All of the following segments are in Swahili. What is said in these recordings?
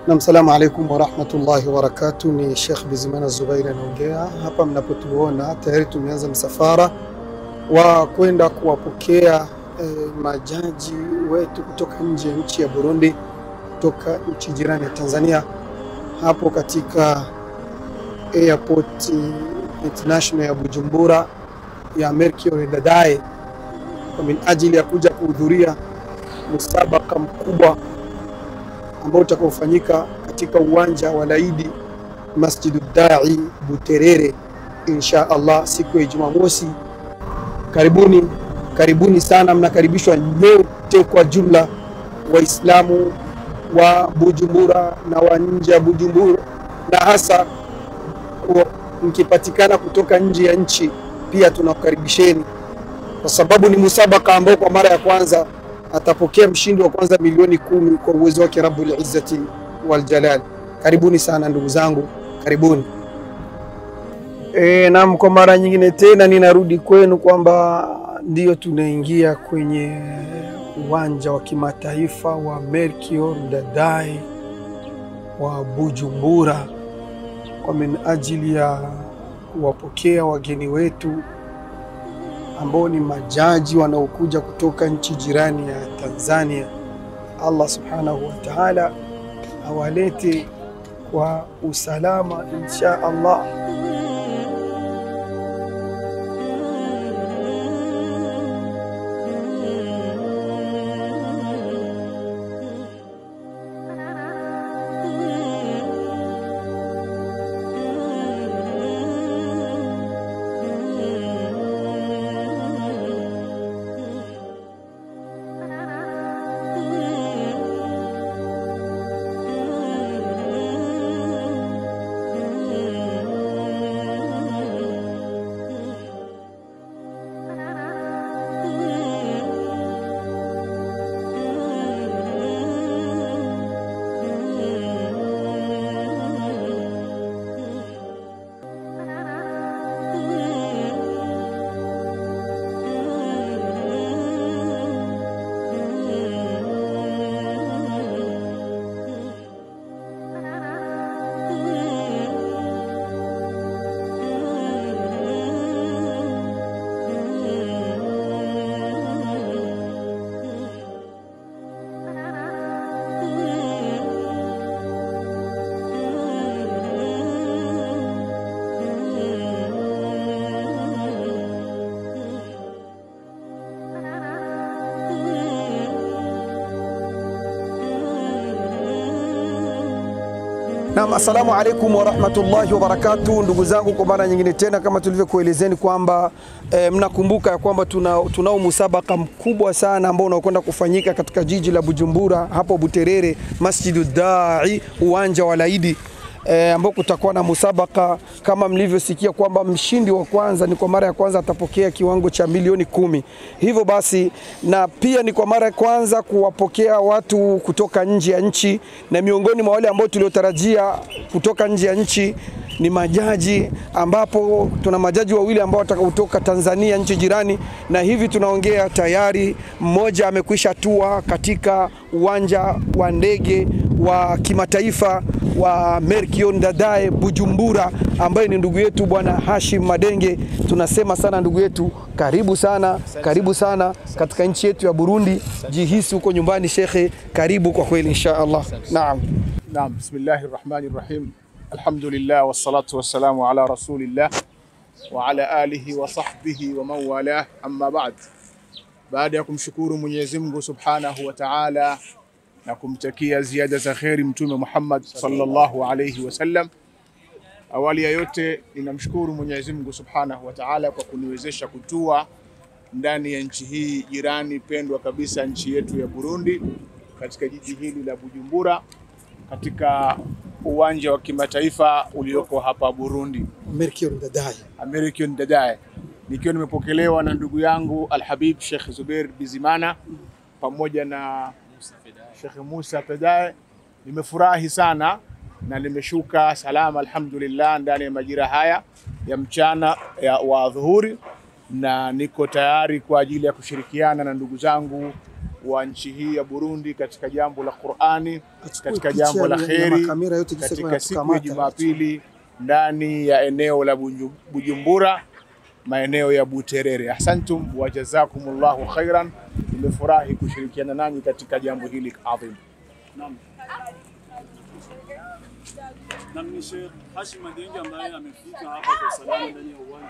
Assalamu alaikum wa rahmatullahi wa barakatuh. Ni Sheikh Bizimana Zubair anaongea hapa. Mnapotuona tayari tumeanza msafara wa kwenda kuwapokea majaji wetu kutoka nje ya nchi ya Burundi, kutoka nchi jirani ya Tanzania, hapo katika airport international ya Bujumbura ya Melchior Ndadaye, kwa ajili ya kuja kuhudhuria musabaka mkubwa ambao utakaofanyika katika uwanja wa Laidi Masjidud Da'i Buterere insha Allah siku ya Jumamosi. Karibuni sana, mnakaribishwa nyote kwa jumla, Waislamu wa Bujumbura na wa nje ya Bujumbura, na hasa mkipatikana kutoka nje ya nchi pia tunakaribisheni, kwa sababu ni musabaka ambao kwa mara ya kwanza atapokea mshindi wa kwanza milioni 10 kwa uwezo wake Rabbul Izzati wal Jalal. Karibuni sana ndugu zangu, karibuni. Naam, kwa mara nyingine tena ninarudi kwenu kwamba ndio tunaingia kwenye uwanja wa kimataifa wa Melchior Ndadaye wa Bujumbura kwa ajili ya kuwapokea wageni wetu ambao ni majaji wanaokuja kutoka nchi jirani ya Tanzania. Allah subhanahu wa ta'ala awalete kwa usalama insha Allah. Naam, assalamu alaikum wa rahmatullahi wa barakatuh. Ndugu zangu, kwa mara nyingine tena kama tulivyokuelezeni kwamba mnakumbuka ya kwamba tunao musabaka mkubwa sana ambao unakwenda kufanyika katika jiji la Bujumbura hapo Buterere Masjidud Da'i, uwanja wa Laidi, ambao kutakuwa na musabaka kama mlivyosikia kwamba mshindi wa kwanza ni kwa mara ya kwanza atapokea kiwango cha milioni 10. Hivyo basi, na pia ni kwa mara ya kwanza kuwapokea watu kutoka nje ya nchi, na miongoni mwa wale ambao tuliotarajia kutoka nje ya nchi ni majaji, ambapo tuna majaji wawili ambao watakaotoka Tanzania, nchi jirani, na hivi tunaongea tayari mmoja amekwisha tua katika uwanja wa ndege wa kimataifa wa Melchior Ndadaye Bujumbura, ambaye ni ndugu yetu bwana Hashim Madenge. Tunasema sana ndugu yetu, karibu sana katika nchi yetu ya Burundi. Jihisi huko nyumbani shekhe, karibu kwa kweli insha Allah. Naam, bismillahirrahmanirrahim. Alhamdulillah wassalatu wassalamu ala rasulillah wa ala alihi wa sahbihi wa man walah, amma ba'd. Baada ya kumshukuru Mwenyezi Mungu Subhanahu wa Ta'ala na kumtakia ziada za khairi Mtume Muhammad sallallahu alayhi wasallam, awali ya yote ninamshukuru Mwenyezi Mungu Subhanahu wa Ta'ala kwa kuniwezesha kutua ndani ya nchi hii jirani pendwa kabisa, nchi yetu ya Burundi, katika jiji hili la Bujumbura, katika uwanja wa kimataifa ulioko hapa Burundi, Melchior Ndadaye, nikiwa nimepokelewa na ndugu yangu Al-Habib Sheikh Zubair Bizimana pamoja na Sheikh Musa Tadaye. Nimefurahi sana na nimeshuka salama alhamdulillah ndani ya majira haya ya mchana wa dhuhuri, na niko tayari kwa ajili ya kushirikiana na ndugu zangu wa nchi hii ya Burundi katika jambo la Qur'ani, katika jambo la kheri, katika siku ya Jumapili ndani ya eneo la Bujumbura, maeneo ya Buterere. Ahsantum wa jazakumullahu khairan. Nimefurahi kushirikiana nanyi katika jambo hili adhim. Naam. Ni Sheikh Hashim Madenge ambaye amefika hapa kwa salama ndani ya uwanja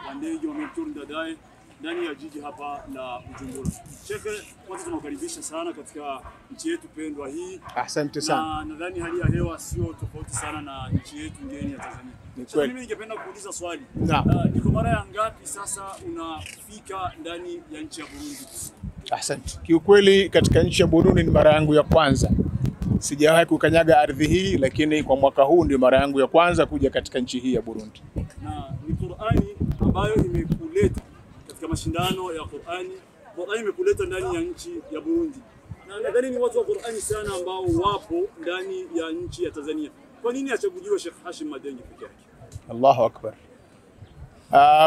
wa ndege wa Melchior Ndadaye ndani ya jiji hapa la Bujumbura. Sheikh, kwanza tunakukaribisha sana katika nchi yetu pendwa hii. Asante sana. Na nadhani hali ya hewa sio tofauti sana na nchi yetu ngeni ya Tanzania. Sasa mimi ningependa kuuliza swali. Ni kwa mara ya ngapi sasa unafika ndani ya nchi ya Burundi? Asante. Kiukweli katika nchi ya Burundi ni mara yangu ya kwanza. Sijawahi kukanyaga ardhi hii, lakini kwa mwaka huu ndio mara yangu ya kwanza kuja katika nchi hii ya Burundi. Na ni Qur'ani ambayo imekuleta katika mashindano ya Qur'ani. Qur'ani imekuleta ndani ya nchi ya Burundi. Na nadhani ni watu wa Qur'ani sana ambao wapo ndani ya nchi ya Tanzania. Kwa nini achaguliwe Sheikh Hashim Madenge peke yake? Allahu Akbar.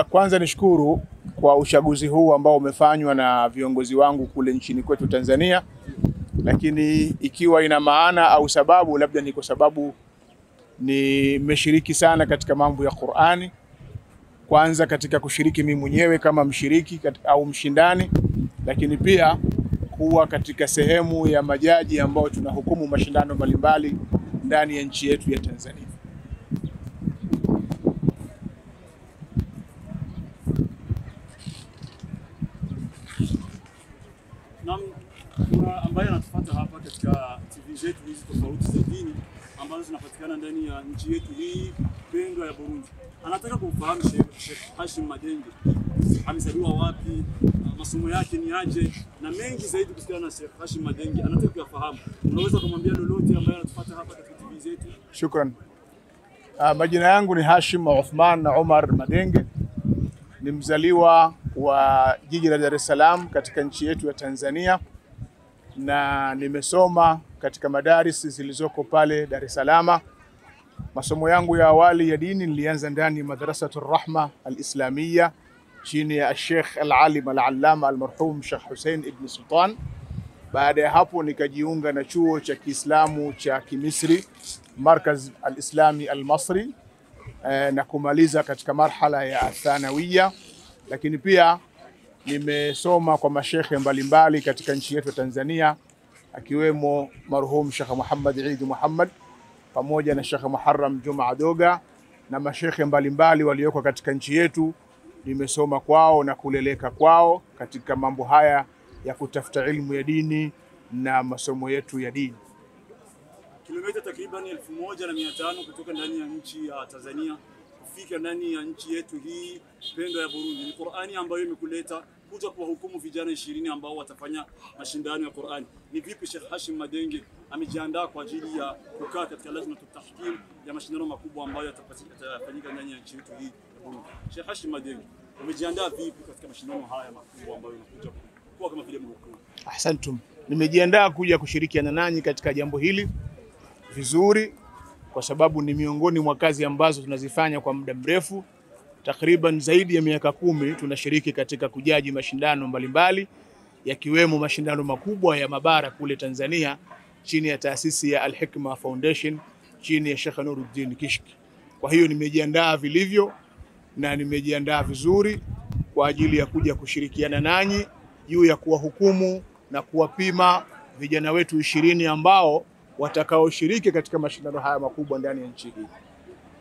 Kwanza nishukuru kwa uchaguzi huu ambao umefanywa na viongozi wangu kule nchini kwetu Tanzania. Lakini ikiwa ina maana au sababu, labda ni kwa sababu nimeshiriki sana katika mambo ya Qur'ani. Kwanza katika kushiriki mimi mwenyewe kama mshiriki au mshindani, lakini pia kuwa katika sehemu ya majaji ambao tunahukumu mashindano mbalimbali ndani ya nchi yetu ya Tanzania. Ambaye anatufuata hapa katika TV zetu hizi tofauti za dini ambazo zinapatikana ndani ya nchi yetu hii pendwa ya Burundi, anataka kumfahamu Sheikh Hashim Madenge. Amezaliwa wapi, masomo yake ni aje, na mengi zaidi kuhusiana na Sheikh Hashim Madenge anataka kuyafahamu. Unaweza kumwambia lolote ambaye anatufuata hapa katika TV zetu? Shukran. Majina yangu ni Hashim Uthman Umar Madenge. Ni mzaliwa wa jiji la Dar es Salaam katika nchi yetu ya Tanzania, na nimesoma katika madaris zilizoko pale Dar es Salaam. Masomo yangu ya awali ya dini nilianza ndani ya Madrasatur Rahma al-Islamiyya chini ya Sheikh al-Alim al-Allama al-Marhum Sheikh Hussein ibn Sultan. Baada ya hapo nikajiunga na chuo cha Kiislamu cha Kimisri, Markaz al-Islami al-Masri, na kumaliza katika marhala ya thanawiyya. Lakini pia nimesoma kwa mashekhe mbalimbali katika nchi yetu ya Tanzania, akiwemo marhum Sheikh Muhammad Eid Muhammad pamoja na Sheikh Muharram Juma Adoga na mashekhe mbalimbali walioko katika nchi yetu. Nimesoma kwao na kuleleka kwao katika mambo haya ya kutafuta ilmu ya dini na masomo yetu ya dini. Kilomita takriban 1500 kutoka ndani ya nchi ya Tanzania kufika ndani ya nchi yetu hii pendwa ya Burundi. Ni Qur'ani ambayo imekuleta kuja kuwahukumu vijana 20 ambao watafanya mashindano ya Qur'ani. Ni vipi Sheikh Hashim Madenge amejiandaa kwa ajili ya kukaa katika lazima tutahkim ya mashindano makubwa ambayo yatafanyika ndani ya nchi yetu hii ya Burundi? Sheikh Hashim Madenge, umejiandaa vipi katika mashindano haya makubwa ambayo yanakuja kuwa kama vile mhukumu? Ahsantum. Nimejiandaa kuja kushirikiana nanyi katika jambo hili vizuri, kwa sababu ni miongoni mwa kazi ambazo tunazifanya kwa muda mrefu. Takriban zaidi ya miaka 10 tunashiriki katika kujaji mashindano mbalimbali, yakiwemo mashindano makubwa ya mabara kule Tanzania chini ya taasisi ya Al-Hikma Foundation chini ya Sheikh Nuruddin Kishki. Kwa hiyo nimejiandaa vilivyo na nimejiandaa vizuri kwa ajili ya kuja kushirikiana nanyi juu ya kuwahukumu na kuwapima vijana wetu 20 ambao watakaoshiriki katika mashindano haya makubwa ndani ya nchi hii.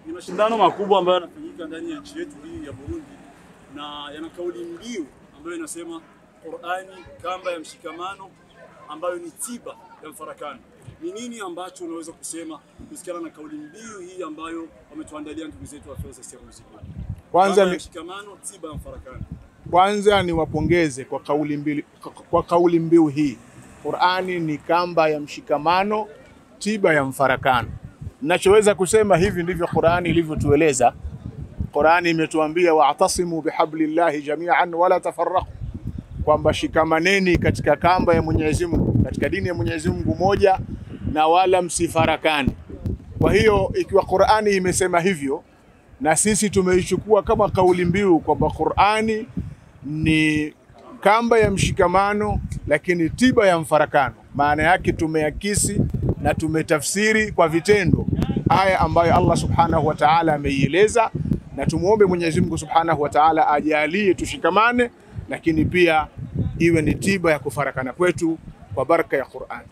Ni mashindano makubwa ambayo yanafanyika ndani ya nchi yetu hii ya Burundi, na yana kauli mbiu ambayo inasema Qur'ani kamba ya mshikamano, ambayo ni tiba ya mfarakano. Ni nini ambacho unaweza kusema kuhusiana na kauli mbiu hii ambayo wametuandalia ndugu zetu wa Fawza Seruzi? Kwanza ni mshikamano, tiba ya mfarakano. Kwanza ni wapongeze kwa kauli mbiu hii. Qur'ani ni kamba ya mshikamano, tiba ya mfarakano. Ninachoweza kusema hivi ndivyo Qur'ani ilivyotueleza. Qur'ani imetuambia wa'tasimu bihablillahi jami'an wala tafarraqu, kwamba shikamaneni katika kamba ya Mwenyezi Mungu, katika dini ya Mwenyezi Mungu moja, na wala msifarakane. Kwa hiyo ikiwa Qur'ani imesema hivyo, na sisi tumeichukua kama kauli mbiu kwamba Qur'ani ni kamba ya mshikamano, lakini tiba ya mfarakano. Maana yake tumeakisi na tumetafsiri kwa vitendo aya ambayo Allah subhanahu wa ta'ala ameieleza, na tumuombe Mwenyezi Mungu subhanahu wa ta'ala ajalie tushikamane, lakini pia iwe ni tiba ya kufarakana kwetu kwa baraka ya Qur'an.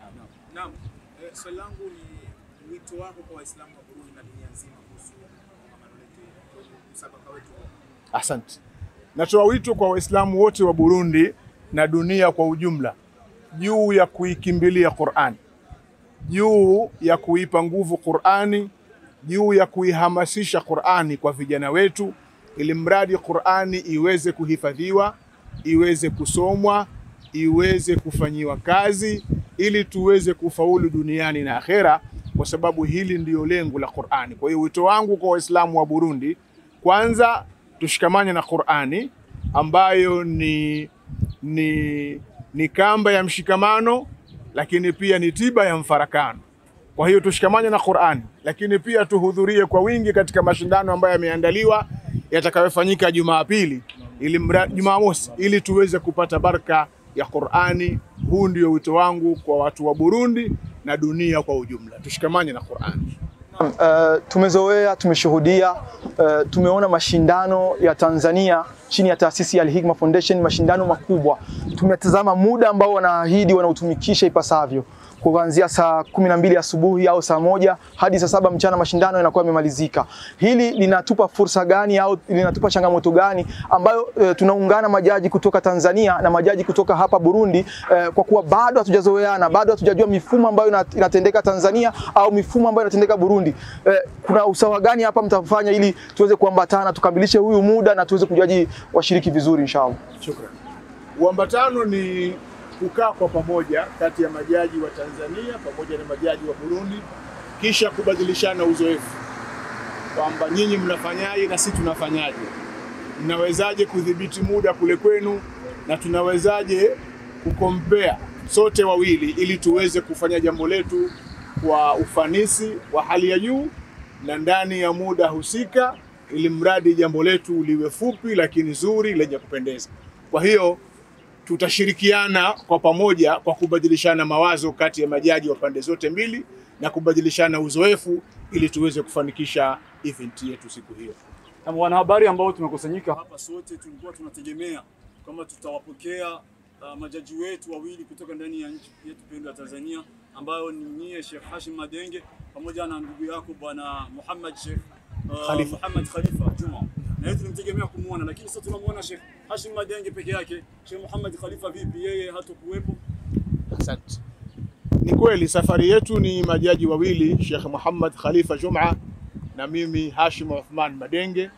Naam. Swali langu ni wito wako kwa Waislamu wa Burundi na dunia nzima kuhusu msabaka wetu. Asante. Natoa wito kwa Waislamu wote wa Burundi na dunia kwa ujumla juu ya kuikimbilia Qur'an, juu ya kuipa nguvu Qur'ani, juu ya kuihamasisha Qur'ani kwa vijana wetu, ili mradi Qur'ani iweze kuhifadhiwa, iweze kusomwa, iweze kufanyiwa kazi, ili tuweze kufaulu duniani na akhera, kwa sababu hili ndio lengo la Qur'ani. Kwa hiyo wito wangu kwa Waislamu wa Burundi, kwanza tushikamane na Qur'ani ambayo ni kamba ya mshikamano, lakini pia ni tiba ya mfarakano. Kwa hiyo tushikamane na Qur'ani, lakini pia tuhudhurie kwa wingi katika mashindano ambayo yameandaliwa yatakayofanyika Jumapili, Jumamosi, ili tuweze kupata baraka ya Qur'ani. Huu ndio wito wangu kwa watu wa Burundi na dunia kwa ujumla. Tushikamane na Qur'ani. Tumezoea, tumeshuhudia, tumeona mashindano ya Tanzania chini ya taasisi ya Al-Hikma Foundation, mashindano makubwa. Tumetazama muda ambao wanaahidi wanautumikisha ipasavyo. Kuanzia saa 12 asubuhi au saa 1 hadi saa 7 mchana mashindano yanakuwa yamemalizika. Hili linatupa fursa gani au linatupa changamoto gani ambayo tunaungana majaji kutoka Tanzania na majaji kutoka hapa Burundi, kwa kuwa bado hatujazoeana, bado hatujajua mifumo ambayo inatendeka Tanzania au mifumo ambayo inatendeka Burundi. Kuna usawa gani hapa mtafanya ili tuweze kuambatana, tukamilishe huyu muda na tuweze kujaji washiriki vizuri inshallah? Shukrani. Uambatano ni kukaa kwa pamoja kati ya majaji wa Tanzania pamoja na majaji wa Burundi, kisha kubadilishana uzoefu kwamba nyinyi mnafanyaje na sisi tunafanyaje, mnawezaje kudhibiti muda kule kwenu, na tunawezaje kukompea sote wawili ili tuweze kufanya jambo letu kwa ufanisi wa hali ya juu na ndani ya muda husika, ili mradi jambo letu liwe fupi lakini zuri lenye kupendeza. Kwa hiyo tutashirikiana kwa pamoja kwa kubadilishana mawazo kati ya majaji wa pande zote mbili na kubadilishana uzoefu ili tuweze kufanikisha event yetu siku hiyo. Na wanahabari ambao tumekusanyika hapa sote tulikuwa tunategemea kama tutawapokea majaji wetu wawili kutoka ndani ya nchi yetu pendwa Tanzania, ambayo ni nyie Sheikh Hashim Madenge pamoja na ndugu yako bwana Muhammad Sheikh Khalifa Juma. Na yetu tunategemea kumuona, lakini sasa tunamuona Sheikh Hashim Madenge peke yake. Sheikh Muhammad Khalifa vipi, yeye hatakuwepo? Asante. Ni kweli safari yetu ni majaji wawili, Sheikh Muhammad Khalifa Juma na mimi Hashim Uthman Madenge,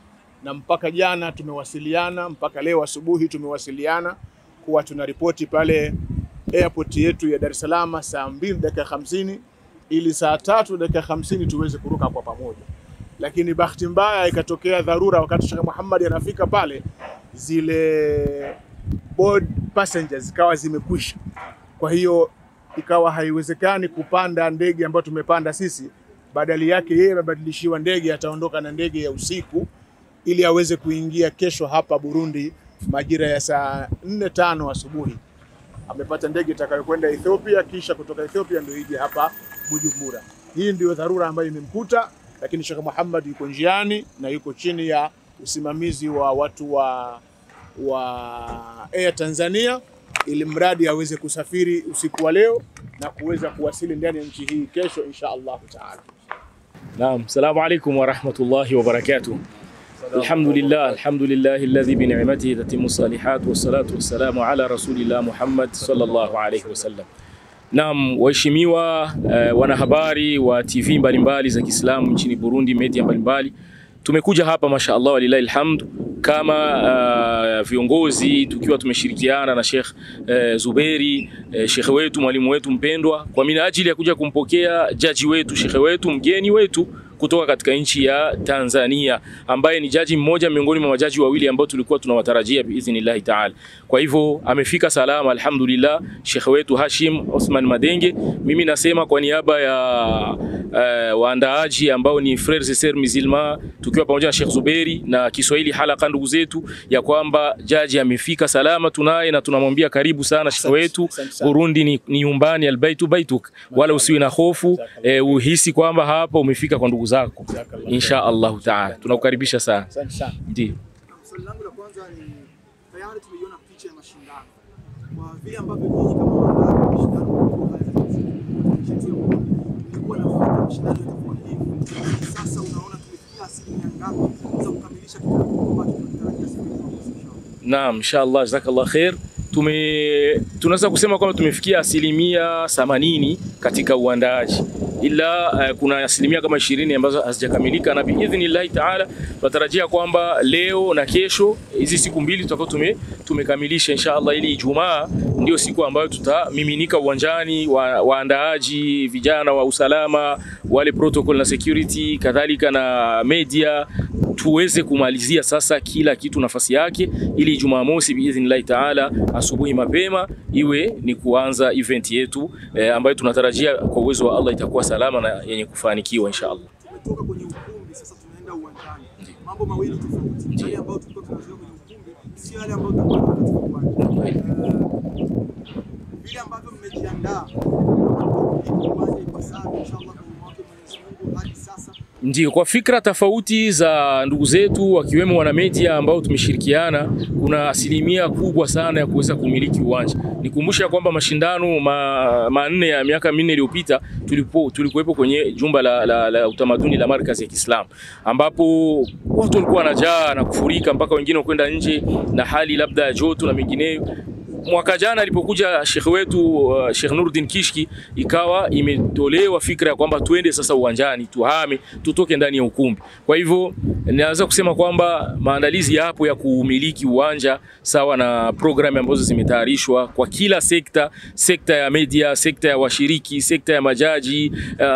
na mpaka jana tumewasiliana, mpaka leo asubuhi tumewasiliana kuwa tunaripoti pale airport yetu ya Dar es Salaam saa 2:50 ili saa 3:50 tuweze kuruka kwa pamoja. Lakini bahati mbaya ikatokea dharura wakati Sheikh Muhammad anafika pale, zile board passengers zikawa zimekwisha. Kwa hiyo ikawa haiwezekani kupanda ndege ambayo tumepanda sisi, badali yake yeye amebadilishiwa ndege, ataondoka na ndege ya usiku ili aweze kuingia kesho hapa Burundi majira ya saa 4:05 asubuhi. Amepata ndege itakayokwenda Ethiopia, kisha kutoka Ethiopia ndio ije hapa Bujumbura. Hii ndio dharura ambayo imemkuta, lakini Sheikh Muhammad yuko njiani na yuko chini ya usimamizi wa watu wa Air Tanzania, ili mradi aweze kusafiri usiku wa leo na kuweza kuwasili ndani ya nchi hii kesho insha Allah taala. Naam, assalamu alaykum wa rahmatullahi wa barakatuh. Alhamdulillah alladhi bi ni'matihi tatimmu salihat wa salatu wassalamu ala rasulillah Muhammad sallallahu alayhi wasallam. Naam, waheshimiwa wanahabari wa TV mbalimbali za Kiislamu nchini Burundi, media mbalimbali, tumekuja hapa mashaallah walillahi alhamd kama viongozi tukiwa tumeshirikiana na Sheikh Zuberi, Sheikh wetu, mwalimu wetu mpendwa, kwa minajili ya kuja kumpokea jaji wetu, Sheikh wetu, mgeni wetu kutoka katika nchi ya Tanzania, ambaye ni jaji mmoja miongoni mwa majaji wawili ambao tulikuwa tunawatarajia biidhnillah taala. Kwa hivyo amefika salama alhamdulillah Sheikh wetu Hashim Uthman Madenge. Mimi nasema kwa niaba ya waandaaji ambao ni Frères et Sœurs Musulmans, tukiwa pamoja na Sheikh Zuberi na Kiswahili Halaka, ndugu zetu, ya kwamba jaji amefika salama, tunaye na tunamwambia karibu sana Sheikh wetu. Burundi ni nyumbani, albaitu baituk, wala usiwe na hofu, uhisi kwamba hapa umefika kwa ndugu zako insha Allah taala. Tunakukaribisha sana. Ndio. Swali langu la kwanza ni tayari tumeiona picha ya mashindano. Kwa vile ambavyo nyinyi kama waandaa mashindano mlikuwa nafuata mashindano yatakuwa hivi. Sasa unaona tumefikia asilimia ngapi za kukamilisha kile ambacho tunatarajia siku hizi? Naam, inshallah, jazakallah khair. Tunaweza kusema kwamba tumefikia asilimia 80 katika uandaaji, ila kuna asilimia kama 20 ambazo hazijakamilika, na biidhnillah taala tunatarajia kwamba leo na kesho, hizi siku mbili tutakuwa tumekamilisha inshallah, ili Ijumaa ndio siku ambayo tutamiminika uwanjani, waandaaji, vijana wa usalama, wale protocol na security, kadhalika na media, tuweze kumalizia sasa kila kitu nafasi yake, ili Jumamosi biidhnillah taala asubuhi mapema iwe ni kuanza event yetu ambayo tunatarajia kwa uwezo wa Allah itakuwa salama na yenye kufanikiwa inshallah. Tumetoka kwenye ukumbi, sasa tunaenda uwanjani. Mambo mawili tofauti. Yale ambayo tulikuwa tunazoea kwenye ukumbi si yale ambayo tutakuwa katika uwanja. Vile ambavyo mmejiandaa uwanja ipasavyo inshallah kwa mwaka Mwenyezi Mungu hadi sasa. Ndio, kwa fikra tofauti za ndugu zetu wakiwemo wana media ambao tumeshirikiana, kuna asilimia kubwa sana ya kuweza kumiliki uwanja. Nikumbusha kwamba mashindano manne ya miaka 4 iliyopita tulikuwepo kwenye jumba la utamaduni la Markazi ya Kiislamu, ambapo watu walikuwa wanajaa na kufurika mpaka wengine kwenda nje na hali labda ya joto na mengineyo. Mwaka jana alipokuja Sheikh wetu Sheikh Nuruddin Kishki, ikawa imetolewa fikra ya kwamba tuende sasa uwanjani, tuhame, tutoke ndani ya ukumbi. Kwa hivyo naweza kusema kwamba maandalizi yapo ya kumiliki uwanja, sawa na programu ambazo zimetayarishwa kwa kila sekta ya media, sekta ya washiriki, sekta ya majaji,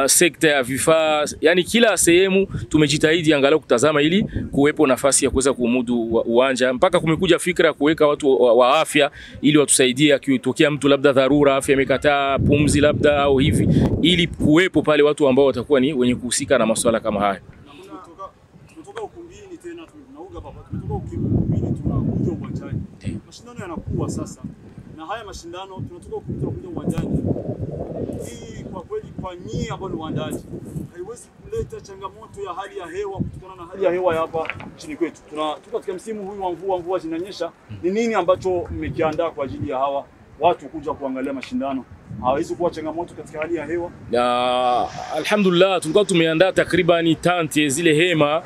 sekta ya vifaa, yani kila sehemu tumejitahidi angalau kutazama ili kuwepo nafasi ya kuweza kumudu uwanja. Mpaka kumekuja fikra ya kuweka watu wa afya ili watusaidie akitokea mtu labda dharura, afya imekataa, pumzi labda au hivi, ili kuwepo pale watu ambao watakuwa ni wenye kuhusika na masuala kama haya. Tunatoka ukumbini tena tunauga papa, tunatoka ukumbini tunakuja uwanjani. Mashindano yanakuwa sasa, na haya mashindano tunatoka ukumbini uwanjani. Hii kwa kweli kwa nyinyi ambao ni waandaji haiwezi kuleta changamoto ya hali ya hewa, kutokana na hali ya hewa hapa nchini kwetu. Tuko katika msimu huu wa mvua zinanyesha. Ni nini ambacho mmekiandaa kwa ajili ya hawa watu kuja kuangalia mashindano? Hawezi kuwa changamoto katika hali ya hewa? Alhamdulillah, tulikuwa tumeandaa takribani tante zile hema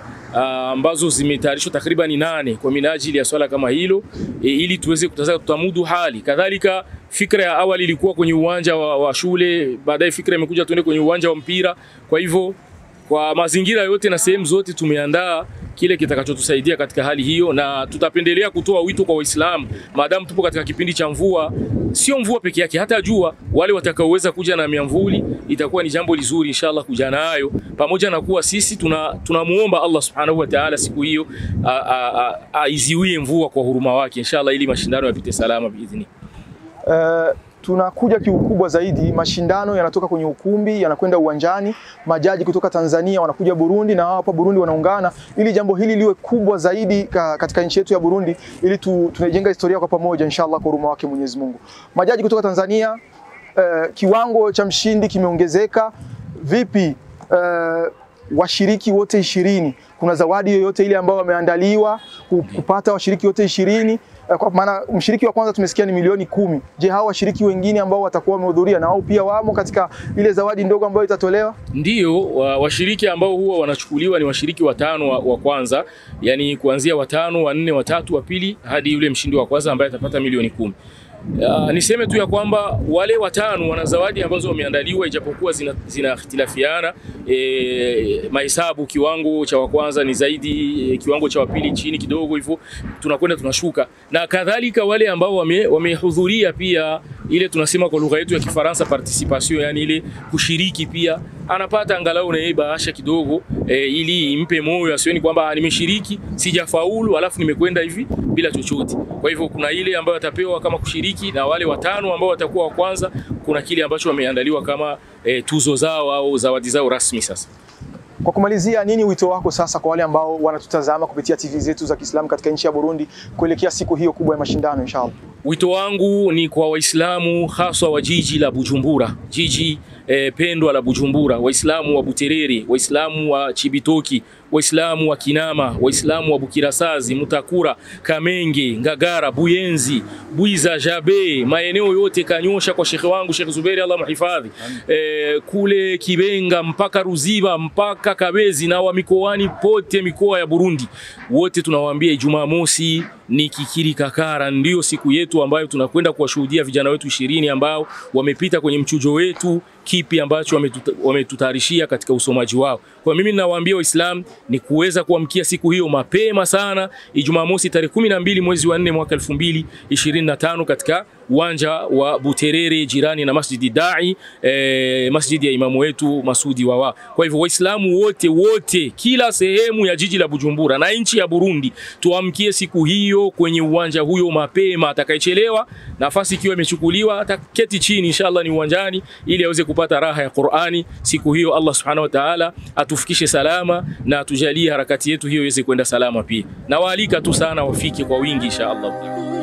ambazo zimetayarishwa takribani 8 kwa minajili ya swala kama hilo, ili tuweze kutazama tutamudu hali. Kadhalika fikra ya awali ilikuwa kwenye uwanja wa shule, baadaye fikra imekuja tuende kwenye uwanja wa mpira. Kwa hivyo kwa mazingira yote na sehemu zote tumeandaa kile kitakachotusaidia katika hali hiyo, na tutapendelea kutoa wito kwa Waislamu, maadamu tupo katika kipindi cha mvua, sio mvua peke yake, hata jua, wale watakaoweza kuja na miamvuli itakuwa ni jambo lizuri inshallah kuja nayo, pamoja na kuwa sisi tunamuomba Allah subhanahu wa ta'ala siku hiyo aiziwie mvua kwa huruma wake inshallah, ili mashindano yapite salama biidhni. Tunakuja kiukubwa zaidi, mashindano yanatoka kwenye ukumbi yanakwenda uwanjani, majaji kutoka Tanzania wanakuja Burundi na hapa Burundi wanaungana, ili jambo hili liwe kubwa zaidi katika nchi yetu ya Burundi, ili tunajenga historia kwa pamoja inshallah kwa huruma wake Mwenyezi Mungu. Majaji kutoka Tanzania, kiwango cha mshindi kimeongezeka. Vipi washiriki wote 20, kuna zawadi yoyote ile ambayo wameandaliwa kupata washiriki wote 20? Kwa maana mshiriki wa kwanza tumesikia ni milioni 10. Je, hao washiriki wengine ambao watakuwa wamehudhuria na wao pia wamo katika ile zawadi ndogo ambayo itatolewa? Ndio, washiriki ambao huwa wanachukuliwa ni washiriki watano wa kwanza, yani kuanzia watano, wa 4, wa 3, wa pili hadi yule mshindi wa kwanza ambaye atapata milioni 10. Niseme tu ya kwamba wale watano wana zawadi ambazo wameandaliwa, ijapokuwa zina ikhtilafiana mahesabu. Kiwango cha wa kwanza ni zaidi, kiwango cha wa pili chini kidogo, hivyo tunakwenda tunashuka. Na kadhalika wale ambao wamehudhuria pia ile tunasema kwa lugha yetu ya Kifaransa participation, yani ile kushiriki pia anapata angalau na yeye bahasha kidogo ili impe moyo, asioni kwamba nimeshiriki sijafaulu alafu nimekwenda hivi bila chochote. Kwa hivyo kuna ile ambayo atapewa kama kushiriki, na wale watano ambao watakuwa wa kwanza kuna kile ambacho wameandaliwa kama tuzo zao au zawadi zao rasmi. Sasa kwa kumalizia, nini wito wako sasa kwa wale ambao wanatutazama kupitia TV zetu za Kiislamu katika nchi ya Burundi kuelekea siku hiyo kubwa ya mashindano inshallah? Wito wangu ni kwa Waislamu haswa wa jiji la Bujumbura, jiji pendwa la Bujumbura, Waislamu wa Buterere, Waislamu wa Chibitoki, Waislamu wa Kinama, Waislamu wa Bukirasazi, Mutakura, Kamenge, Ngagara, Buyenzi, Buiza, Jabe, maeneo yote Kanyosha kwa Sheikh wangu Sheikh Zuberi Allah muhifadhi, kule Kibenga mpaka Ruziba mpaka Kabezi na wa mikoani pote mikoa ya Burundi, wote tunawaambia Ijumaa mosi ni Kikiri Kakara, ndio siku yetu ambayo tunakwenda kuwashuhudia vijana wetu 20 ambao wamepita kwenye mchujo wetu, kipi ambacho wametutayarishia katika usomaji wao. Kwa mimi ninawaambia Waislamu ni kuweza kuamkia siku hiyo mapema sana, Ijumaa mosi tarehe 12 mwezi wa 4 mwaka 2025 katika uwanja wa Buterere jirani na Masjidi Dai, masjidi ya imamu wetu Masudi Wawa. Kwa hivyo Waislamu wote kila sehemu ya jiji la Bujumbura na nchi ya Burundi tuamkie siku hiyo kwenye uwanja huyo mapema. Atakayechelewa nafasi ikiwa imechukuliwa ataketi chini inshallah ni uwanjani ili aweze kupata raha ya Qur'ani siku hiyo. Allah Subhanahu wa Ta'ala atufikishe salama na atujalie harakati yetu hiyo iweze kwenda salama pia. Na waalika tu sana wafike kwa wingi inshallah.